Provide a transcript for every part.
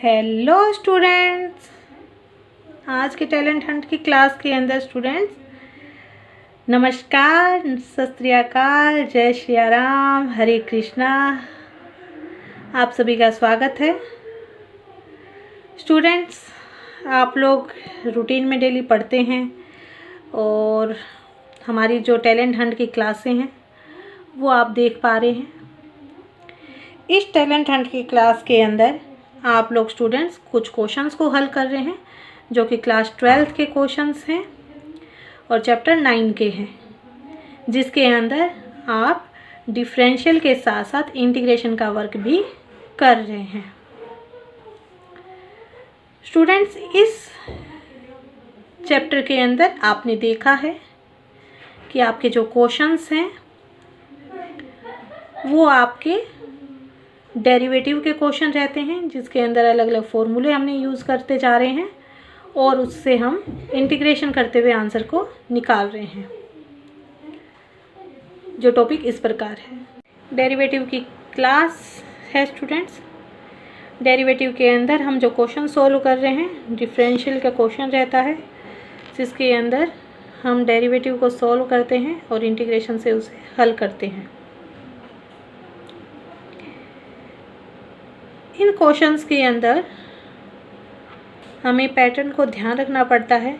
Hello students, आज के talent Hunt की क्लास के अंदर स्टूडेंट्स नमस्कार, सत श्री अकाल, जय श्री राम, हरे कृष्णा। आप सभी का स्वागत है। स्टूडेंट्स, आप लोग रूटीन में डेली पढ़ते हैं और हमारी जो टैलेंट हंट की क्लासें हैं वो आप देख पा रहे हैं। इस टैलेंट हंट की क्लास के अंदर आप लोग स्टूडेंट्स कुछ क्वेश्चंस को हल कर रहे हैं जो कि क्लास 12th के क्वेश्चंस हैं और चैप्टर 9 के हैं, जिसके अंदर आप डिफरेंशियल के साथ साथ इंटीग्रेशन का वर्क भी कर रहे हैं। स्टूडेंट्स, इस चैप्टर के अंदर आपने देखा है कि आपके जो क्वेश्चंस हैं वो आपके डेरिवेटिव के क्वेश्चन रहते हैं, जिसके अंदर अलग अलग फॉर्मूले हमने यूज़ करते जा रहे हैं और उससे हम इंटीग्रेशन करते हुए आंसर को निकाल रहे हैं। जो टॉपिक इस प्रकार है, डेरिवेटिव की क्लास है स्टूडेंट्स। डेरिवेटिव के अंदर हम जो क्वेश्चन सॉल्व कर रहे हैं, डिफरेंशियल का क्वेश्चन रहता है, जिसके अंदर हम डेरिवेटिव को सॉल्व करते हैं और इंटीग्रेशन से उसे हल करते हैं। इन क्वेश्चंस के अंदर हमें पैटर्न को ध्यान रखना पड़ता है।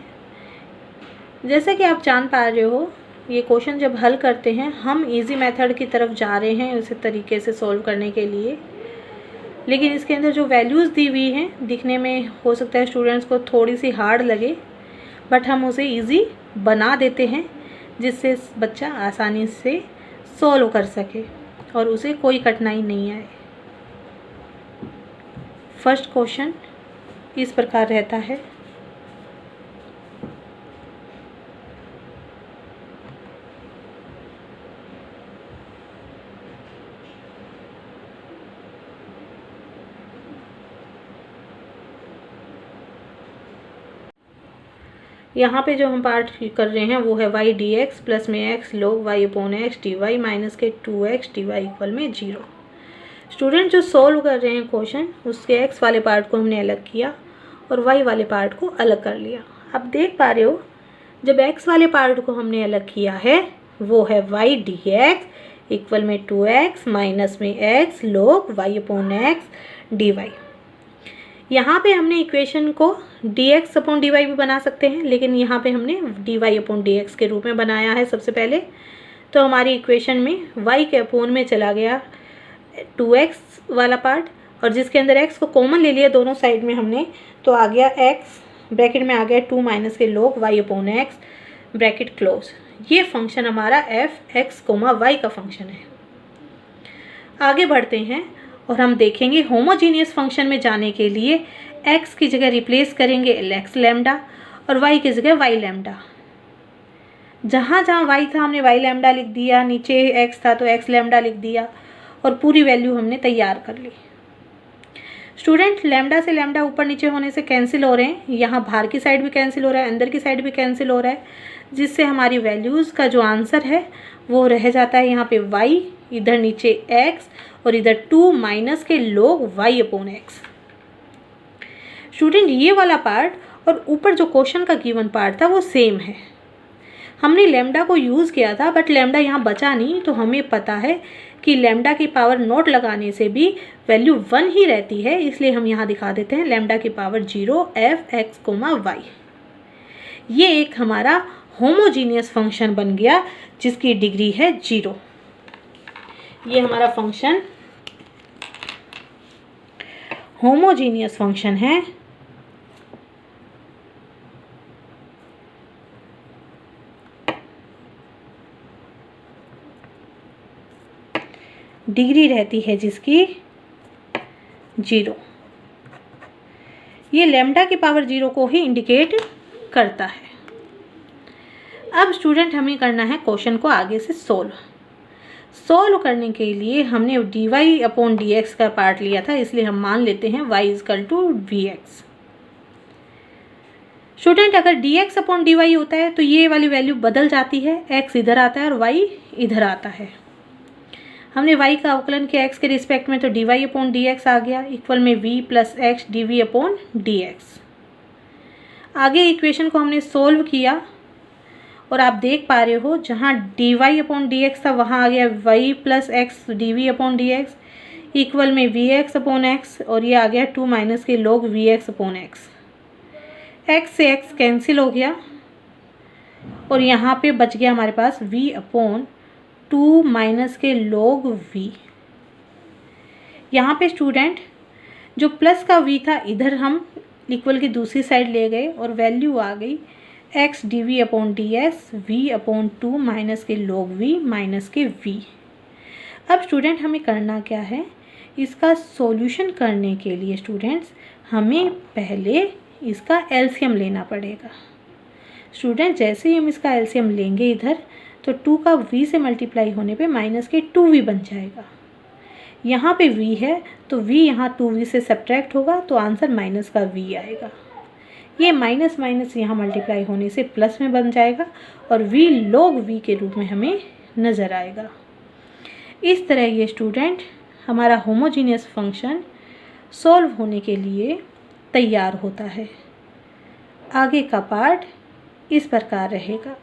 जैसे कि आप जान पा रहे हो, ये क्वेश्चन जब हल करते हैं हम इजी मेथड की तरफ जा रहे हैं उसी तरीके से सॉल्व करने के लिए, लेकिन इसके अंदर जो वैल्यूज़ दी हुई हैं दिखने में हो सकता है स्टूडेंट्स को थोड़ी सी हार्ड लगे, बट हम उसे इजी बना देते हैं जिससे बच्चा आसानी से सॉल्व कर सके और उसे कोई कठिनाई नहीं आए। फर्स्ट क्वेश्चन इस प्रकार रहता है, यहाँ पे जो हम पार्ट कर रहे हैं वो है y dx प्लस में x log y upon x dy minus के 2x dy इक्वल में 0। स्टूडेंट जो सॉल्व कर रहे हैं क्वेश्चन, उसके x वाले पार्ट को हमने अलग किया और y वाले पार्ट को अलग कर लिया। आप देख पा रहे हो, जब x वाले पार्ट को हमने अलग किया है वो है y dx इक्वल में 2x माइनस में x log y upon x dy। यहाँ पे हमने इक्वेशन को dx अपॉन dy भी बना सकते हैं, लेकिन यहाँ पे हमने dy अपॉन dx के रूप में बनाया है सबसे पहले। तो हमारी इक्वेशन में y के अपॉन में चला गया 2x वाला पार्ट और जिसके अंदर x को कॉमन ले लिया दोनों साइड में हमने, तो आ गया x ब्रैकेट में आ गया 2 माइनस के log y upon x bracket close. ये फंक्शन हमारा f x, y का फंक्शन है। आगे बढ़ते हैं और हम देखेंगे होमोजीनियस फंक्शन में जाने के लिए x की जगह रिप्लेस करेंगे x लैम्डा और y की जगह y लैम्डा। जहाँ जहाँ y था हमने y लैम्डा लिख दिया, नीचे x था तो x लैम्डा लिख दिया और पूरी वैल्यू हमने तैयार कर ली। स्टूडेंट, लैम्डा से लैम्डा ऊपर नीचे होने से कैंसिल हो रहे हैं, यहाँ बाहर की साइड भी कैंसिल हो रहा है, अंदर की साइड भी कैंसिल हो रहा है, जिससे हमारी वैल्यूज़ का जो आंसर है वो रह जाता है यहाँ पे y, इधर नीचे x और इधर 2 माइनस के log y upon x। Student, ये वाला पार्ट और ऊपर जो क्वेश्चन का गिवन पार्ट था वो सेम है। हमने लैम्डा को यूज़ किया था बट लैम्डा यहाँ बचा नहीं, तो हमें पता है कि लैम्डा की पावर नोट लगाने से भी वैल्यू 1 ही रहती है, इसलिए हम यहाँ दिखा देते हैं लैम्डा की पावर 0 f x, y। ये एक हमारा होमोजीनियस फंक्शन बन गया जिसकी डिग्री है 0। ये हमारा फंक्शन होमोजीनियस फंक्शन है डिग्री रहती है जिसकी 0। ये लैम्डा की पावर 0 को ही इंडिकेट करता है। अब स्टूडेंट हमें करना है क्वेश्चन को आगे से सोल्व करने के लिए हमने dy अपॉन dx का पार्ट लिया था, इसलिए हम मान लेते हैं y equal to vx। Student अगर dx अपॉन dy होता है तो ये वाली वैल्यू बदल जाती है, x इधर आता है और y इधर आता है। हमने y का अवकलन किया x के रिस्पेक्ट में, तो dy अपॉन dx आ गया इक्वल में v plus x dv upon dx। आगे इक्वेशन को हमने सोल्व किया और आप देख पा रहे हो जहाँ dy अपॉन dx था वहाँ आ गया y plus x dv upon dx equal में vx अपॉन एक्स, और ये आ गया 2 माइनस के log vx upon x. x से x कैंसिल हो गया और यहाँ पे बच गया हमारे पास v अपॉन 2 माइनस के log v। यहाँ पे स्टूडेंट जो प्लस का v था इधर हम इक्वल की दूसरी साइड ले गए और वैल्यू आ गई x dv upon ds v upon 2 minus के log v माइनस के v। अब स्टूडेंट हमें करना क्या है, इसका सॉल्यूशन करने के लिए स्टूडेंट्स हमें पहले इसका एलसीएम लेना पड़ेगा। स्टूडेंट जैसे ही हम इसका एलसीएम लेंगे इधर, तो 2 का v से मल्टीप्लाई होने पे माइनस के 2v बन जाएगा। यहाँ पे v है तो v यहाँ 2v से सब्ट्रैक्ट होगा तो आंसर माइनस का v आएगा। ये माइनस माइनस यहाँ मल्टीप्लाई होने से प्लस में बन जाएगा और v log v के रूप में हमें नज़र आएगा। इस तरह ये स्टूडेंट हमारा होमोजीनियस फंक्शन सॉल्व होने के लिए तैयार होता है। आगे का पार्ट इस प्रकार रहेगा।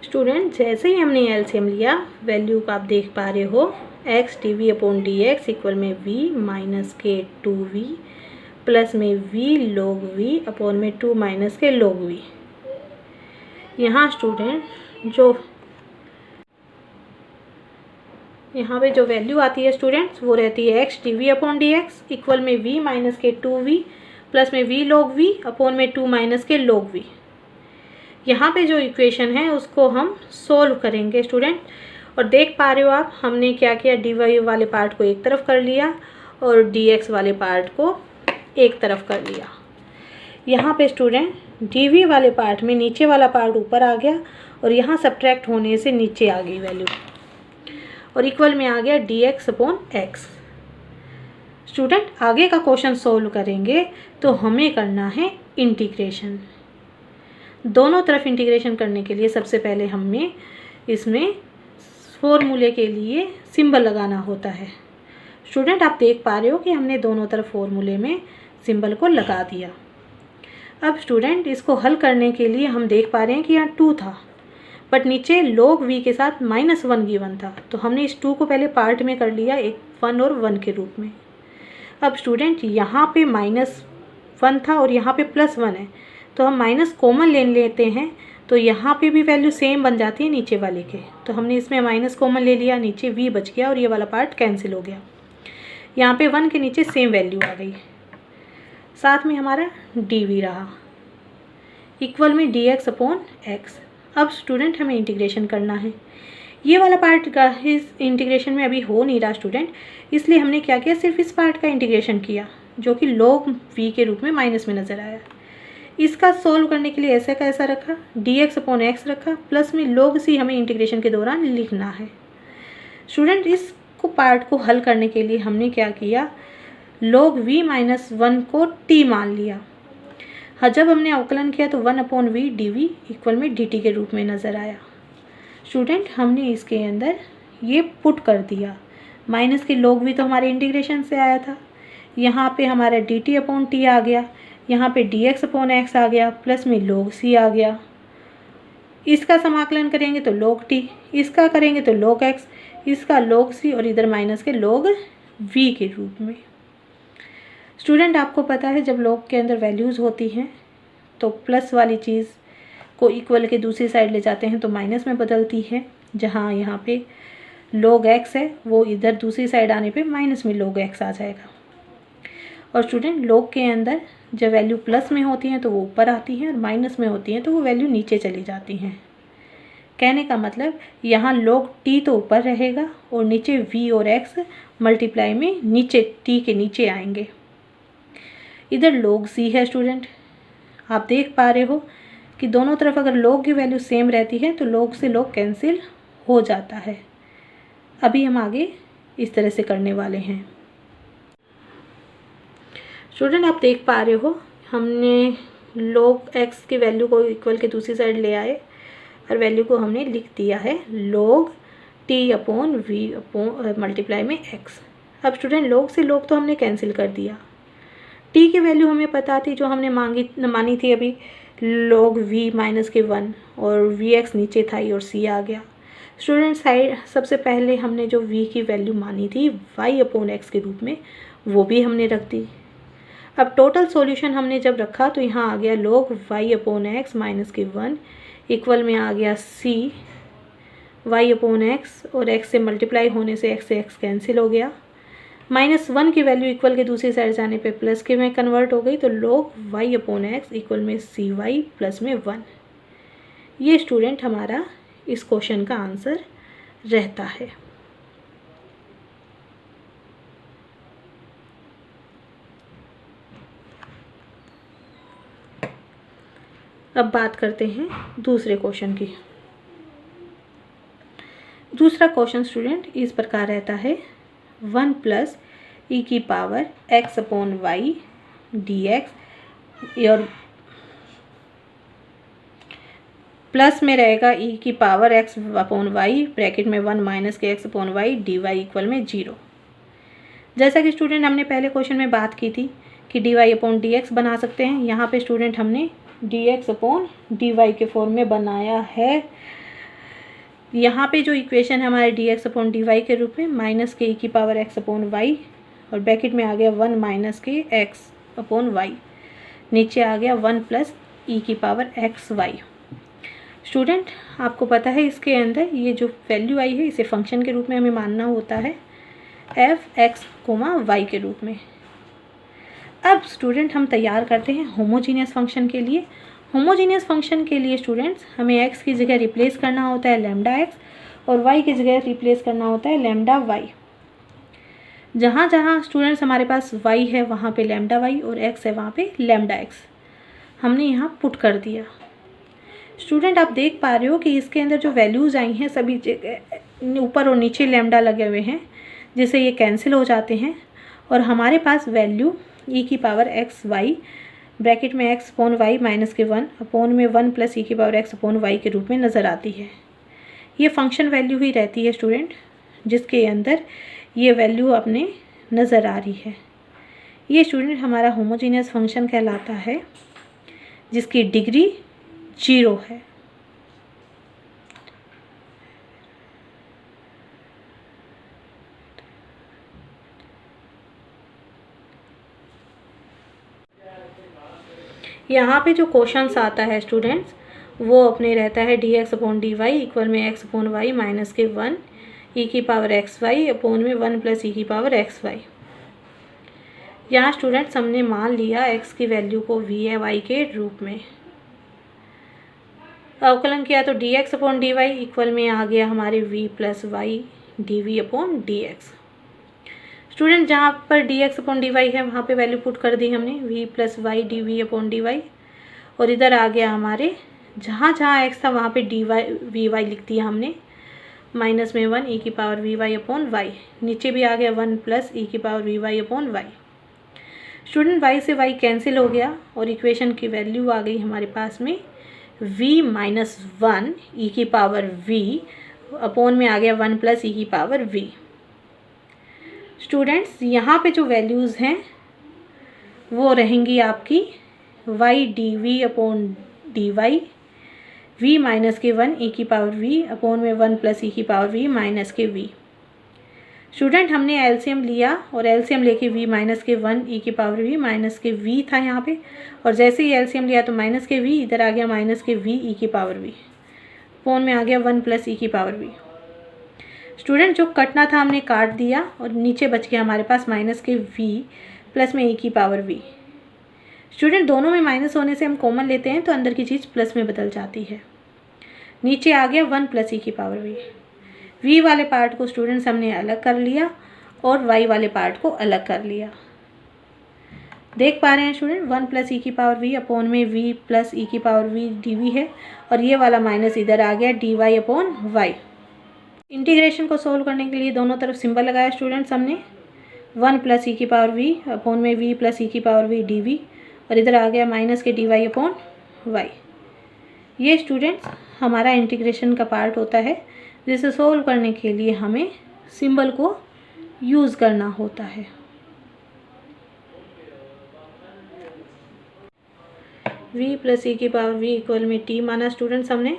स्टूडेंट जैसे ही हमने एलसीएम लिया, वैल्यू का आप देख पा रहे हो x dv upon dx equal में v माइनस के 2v प्लस में v log v अपॉन में 2 माइनस के log v। यहाँ स्टूडेंट यहाँ पे जो वैल्यू आती है स्टूडेंट्स वो रहती है x dv upon dx equal में v माइनस के 2v प्लस में v log v अपॉन में 2 माइनस के log v। यहाँ पे जो इक्वेशन है उसको हम सोल्व करेंगे स्टूडेंट, और देख पा रहे हो आप हमने क्या किया, dy वाले पार्ट को एक तरफ कर लिया और dx वाले पार्ट को एक तरफ कर लिया। यहाँ पे स्टूडेंट dv वाले पार्ट में नीचे वाला पार्ट ऊपर आ गया और यहाँ सब्ट्रैक्ट होने से नीचे आ गई वैल्यू और इक्वल में आ गया dx अपॉन x। स्टूडेंट आगे का क्वेश्चन सोल्व करेंगे तो हमें करना है इंटीग्रेशन। दोनों तरफ इंटीग्रेशन करने के लिए सबसे पहले हमें इसमें फॉर्मूले के लिए सिंबल लगाना होता है। स्टूडेंट आप देख पा रहे हो कि हमने दोनों तरफ फॉर्मूले में सिंबल को लगा दिया। अब स्टूडेंट इसको हल करने के लिए हम देख पा रहे हैं कि यहाँ 2 था बट नीचे log v के साथ -1 गिवन था, तो हमने इस 2 को पहले पार्ट में कर लिया एक 1 और 1 के रूप में। अब स्टूडेंट यहाँ पे -1 था और यहाँ पे +1 है, तो हम माइनस कॉमन ले लेते हैं तो यहाँ पे भी वैल्यू सेम बन जाती है नीचे वाले के, तो हमने इसमें माइनस कॉमन ले लिया, नीचे v बच गया और ये वाला पार्ट कैंसिल हो गया। यहाँ पे 1 के नीचे सेम वैल्यू आ गई, साथ में हमारा dv रहा इक्वल में dx अपॉन x। अब स्टूडेंट हमें इंटीग्रेशन करना है। ये वाला पार्ट का इस इंटीग्रेशन में अभी हो नहीं रहा स्टूडेंट, इसलिए हमने क्या किया, सिर्फ इस पार्ट का इंटीग्रेशन किया जो कि log v के रूप में माइनस में नज़र आया। इसका सोल्व करने के लिए ऐसा का ऐसा रखा, dx अपॉन x रखा, प्लस में log c हमें इंटीग्रेशन के दौरान लिखना है। स्टूडेंट इसको पार्ट को हल करने के लिए हमने क्या किया, log v माइनस 1 को t मान लिया। हाँ, जब हमने अवकलन किया तो 1 अपॉन v dv इक्वल में dt के रूप में नज़र आया। स्टूडेंट हमने इसके अंदर ये पुट कर दिया, माइनस के log v तो हमारे इंटीग्रेशन से आया था, यहाँ पे हमारा dt अपॉन t आ गया, यहाँ पे dx अपॉन x आ गया, प्लस में log c आ गया। इसका समाकलन करेंगे तो log t, इसका करेंगे तो log x, इसका log c और इधर माइनस के log v के रूप में। स्टूडेंट आपको पता है जब log के अंदर वैल्यूज़ होती हैं तो प्लस वाली चीज़ को इक्वल के दूसरी साइड ले जाते हैं तो माइनस में बदलती है, जहाँ यहाँ पे log x है वो इधर दूसरी साइड आने पे माइनस में log x आ जाएगा। और स्टूडेंट log के अंदर जब वैल्यू प्लस में होती हैं तो वो ऊपर आती हैं और माइनस में होती हैं तो वो वैल्यू नीचे चली जाती हैं। कहने का मतलब यहाँ log t तो ऊपर रहेगा और नीचे v और x मल्टीप्लाई में नीचे t के नीचे आएंगे। इधर log c है स्टूडेंट, आप देख पा रहे हो कि दोनों तरफ अगर log की वैल्यू सेम रहती है तो log से log कैंसिल हो जाता है। अभी हम आगे इस तरह से करने वाले हैं। स्टूडेंट आप देख पा रहे हो हमने log x की वैल्यू को इक्वल के दूसरी साइड ले आए और वैल्यू को हमने लिख दिया है log t upon v upon multiply में x। अब स्टूडेंट log से log तो हमने कैंसिल कर दिया, t की वैल्यू हमें पता थी जो हमने मानी थी अभी log v माइनस के 1 और vx नीचे था और c आ गया। स्टूडेंट साइड सबसे पहले हमने जो v की वैल्यू मानी थी y अपॉन x के रूप में वो भी हमने रख दी। अब टोटल सॉल्यूशन हमने जब रखा तो यहाँ आ गया log y upon x minus के 1 इक्वल में आ गया c y अपॉन x और x से मल्टीप्लाई होने से x कैंसिल हो गया। -1 की वैल्यू इक्वल के दूसरी साइड जाने पे प्लस के में कन्वर्ट हो गई तो log y upon x equal में cy प्लस में 1। ये स्टूडेंट हमारा इस क्वेश्चन का आंसर रहता है। अब बात करते हैं दूसरे क्वेश्चन की। दूसरा क्वेश्चन स्टूडेंट इस प्रकार रहता है 1 प्लस ई की power x upon y d x और प्लस में रहेगा ई की power x upon y bracket में 1 माइनस के x upon y d y equal में 0। जैसा कि स्टूडेंट हमने पहले क्वेश्चन में बात की थी कि d y upon d x बना सकते हैं, यहाँ पे स्टूडेंट हमने d x upon d y के फॉर्म में बनाया है। यहाँ पे जो इक्वेशन है हमारे d x upon d y के रूप में माइनस के ई की पावर एक्स अपॉन वाई और ब्रैकेट में आ गया 1 माइनस के एक्स अपॉन वाई, नीचे आ गया 1 प्लस ई की पावर एक्स वाई। स्टूडेंट आपको पता है इसके अंदर ये जो वैल्यू आई है इसे फंक्शन के रूप में हमें मानना होता है एफ एक्स कोमा वाई के रूप में। अब स्टूडेंट हम तैयार करते हैं होमोजीनियस फंक्शन के लिए। होमोजीनियस फंक्शन के लिए स्टूडेंट्स हमें x की जगह रिप्लेस करना होता है लैम्डा x और y की जगह रिप्लेस करना होता है लैम्डा y। जहाँ जहाँ स्टूडेंट्स हमारे पास y है वहाँ पे लैम्डा y और x है वहाँ पे लैम्डा x हमने यहाँ पुट कर दिया। स्टूडेंट आप देख पा रहे हो कि इसके अंदर जो वैल्यूज़ आई हैं सभी जगह ऊपर और नीचे लैम्डा लगे हुए हैं जिससे ये कैंसिल हो जाते हैं और हमारे पास वैल्यू ई की पावर एक्स वाई ब्रैकेट में एक्स अपॉन वाई माइनस के 1 अपॉन में 1 प्लस ई की पावर एक्स अपॉन वाई के रूप में नज़र आती है। ये फंक्शन वैल्यू ही रहती है स्टूडेंट जिसके अंदर ये वैल्यू अपने नज़र आ रही है। ये स्टूडेंट हमारा होमोजीनियस फंक्शन कहलाता है जिसकी डिग्री 0 है। यहाँ पे जो क्वेश्चंस आता है स्टूडेंट्स वो अपने रहता है d x upon d y equal में एक्स अपॉन वाई माइनस के 1 ई की पावर एक्स वाई अपॉन में 1 प्लस ई की पावर एक्स वाई। यहाँ स्टूडेंट्स हमने मान लिया एक्स की वैल्यू को वी है वाई के रूप में। अवकलन किया तो d x upon d y equal में आ गया हमारे v plus y d v upon d x. Student जहाँ पर d x upon d y है वहाँ पे वैल्यू पुट कर दी हमने v plus y d v upon d y और इधर आ गया हमारे जहाँ जहाँ एक्स था वहाँ पे डी वाई वी वाई लिख दिया हमने माइनस में 1 ई की power v y upon y, नीचे भी आ गया 1 प्लस ई की power v y upon y. Student y से वाई कैंसिल हो गया और इक्वेशन की वैल्यू आ गई हमारे पास में v माइनस 1 ई की पावर v अपॉन में आ गया 1 प्लस ई की पावर v। स्टूडेंट्स यहाँ पे जो वैल्यूज़ हैं वो रहेंगी आपकी y d v upon d y v minus के 1 ई की पावर v अपॉन में 1 प्लस ई की पावर v माइनस के v। स्टूडेंट हमने एलसीएम लिया और एलसीएम लेके v माइनस के 1 ई की पावर v माइनस के v था यहाँ पे और जैसे ही एलसीएम लिया तो माइनस के v इधर आ गया माइनस के v ई की पावर v अपॉन में आ गया 1 प्लस ई की पावर v। स्टूडेंट जो कटना था हमने काट दिया और नीचे बच गया हमारे पास माइनस के v प्लस में ई की पावर v। स्टूडेंट दोनों में माइनस होने से हम कॉमन लेते हैं तो अंदर की चीज़ प्लस में बदल जाती है। नीचे आ गया 1 प्लस ई की पावर v। v वाले पार्ट को स्टूडेंट्स हमने अलग कर लिया और y वाले पार्ट को अलग कर लिया। देख पा रहे हैं स्टूडेंट 1 प्लस ई की पावर v अपॉन में v प्लस ई की पावर v डी वी है और ये वाला माइनस इधर आ गया d y upon y. Integration को सोल्व करने के लिए दोनों तरफ सिंबल लगाया स्टूडेंट्स हमने 1 प्लस ई की पावर v अपॉन में v प्लस ई की पावर v डी वी और इधर आ गया माइनस के डी वाई अपॉन वाई। ये स्टूडेंट्स हमारा इंटीग्रेशन का पार्ट होता है, जिसे सोल्व करने के लिए हमें सिंबल को यूज़ करना होता है। v प्लस ई की पावर v इक्वल में t माना स्टूडेंट्स, हमने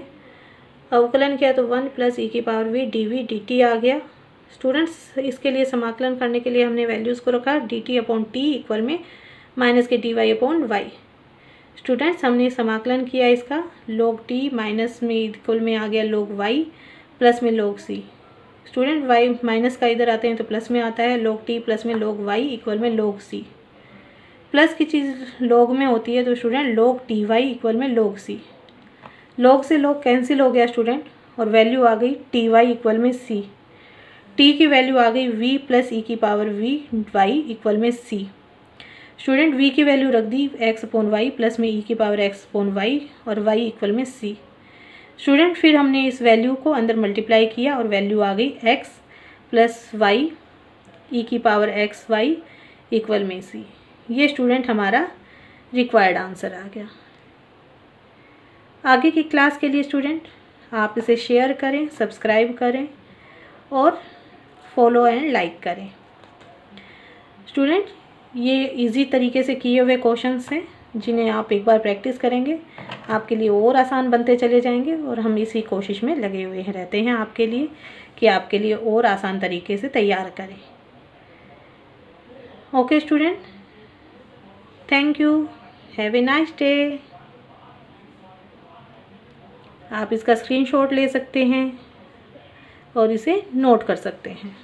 अवकलन किया तो 1 प्लस ई की पावर v dv dt आ गया। स्टूडेंट्स इसके लिए समाकलन करने के लिए हमने वैल्यूज़ को रखा dt अपॉन टी इक्वल में माइनस के d y upon y. Students हमने समाकलन किया इसका log t माइनस में इक्वल में आ गया log y प्लस में log c। Student y minus का इधर आते हैं तो प्लस में आता है, log t प्लस में log y इक्वल में log c। प्लस की चीज़ log में होती है तो student log t y equal में log c। log से log कैंसिल हो गया स्टूडेंट और वैल्यू आ गई टी वाई इक्वल में c। t की वैल्यू आ गई v प्लस ई की पावर v y इक्वल में c। स्टूडेंट v की वैल्यू रख दी x अपॉन वाई प्लस में ई की पावर x अपॉन वाई और y इक्वल में c। स्टूडेंट फिर हमने इस वैल्यू को अंदर मल्टीप्लाई किया और वैल्यू आ गई x प्लस वाई ई की पावर x y इक्वल में c। ये स्टूडेंट हमारा रिक्वायर्ड आंसर आ गया। आगे की क्लास के लिए स्टूडेंट आप इसे शेयर करें, सब्सक्राइब करें और फॉलो एंड लाइक करें। स्टूडेंट ये इजी तरीके से किए हुए क्वेश्चंस हैं, जिन्हें आप एक बार प्रैक्टिस करेंगे आपके लिए और आसान बनते चले जाएंगे, और हम इसी कोशिश में लगे हुए रहते हैं आपके लिए कि आपके लिए और आसान तरीके से तैयार करें। Okay student, thank you, have a nice day. आप इसका स्क्रीनशॉट ले सकते हैं और इसे नोट कर सकते हैं।